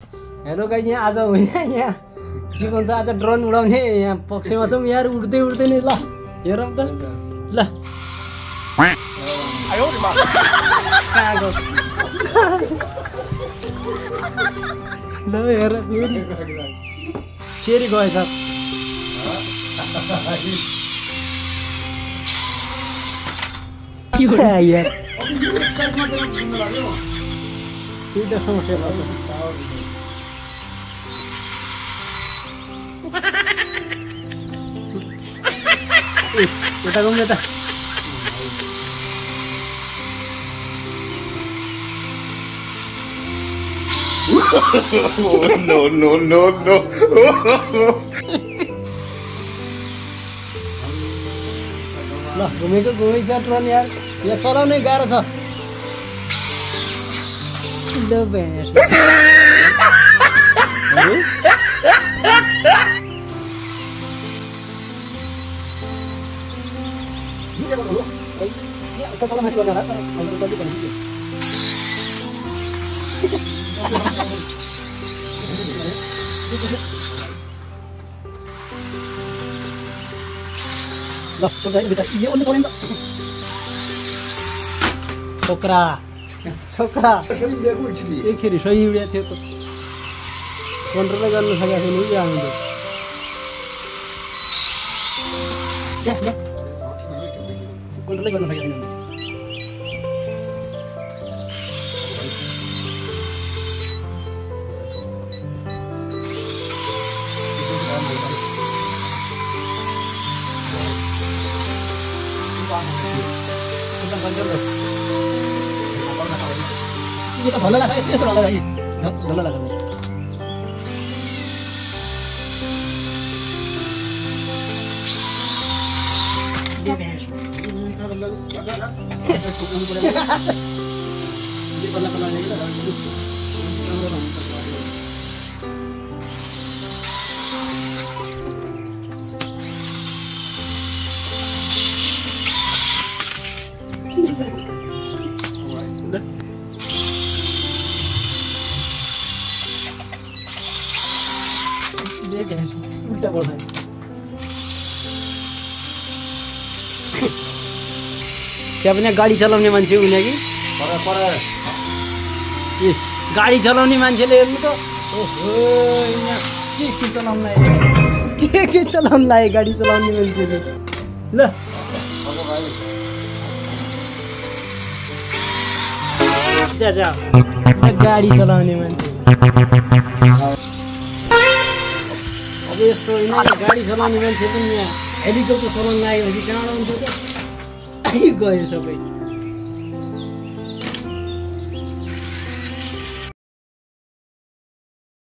Hello guys, यहाँ आज होइन यहाँ के भन्छ आज ड्रोन उडाउने यहाँ पक्षमा छौँ यार। उड्दै उड्दै नै ल हेरौँ त ल ल हेर फेरि गएछ यार यता गौँ यता no. ल घुमेको घुमेछ ट्रन यार। यहाँ चलाउनै गाह्रो छ। ल भ्यास छोकरा छोकरा एकखेरी सही उड्या थियो त कन्ट्रोलै गर्न सकेको छैन कि हामीले। कन्ट्रोलै गर्न सकेको छैन। ये तो भला लगा इसलिए तो लगा ये भला लगा ये भैंस ये भला भला नहीं उल्टा बोल रहा है। क्या भने गाडी चलाउने मान्छे उनी कि गाडी चलाउने मान्छेले हेर्नु त ओहो यहाँ के चलाउन लाग्यो के चलाउन लाग्यो गाडी चलाउने मान्छेले। ल गाडी चलाउने मान्छे अब यस्तो होइन गाडी चलाउने मान्छे पनि यहाँ हेलिकप्टर चलाउन लाग्यो भने कहाँ हुन्छ त गयो सबै।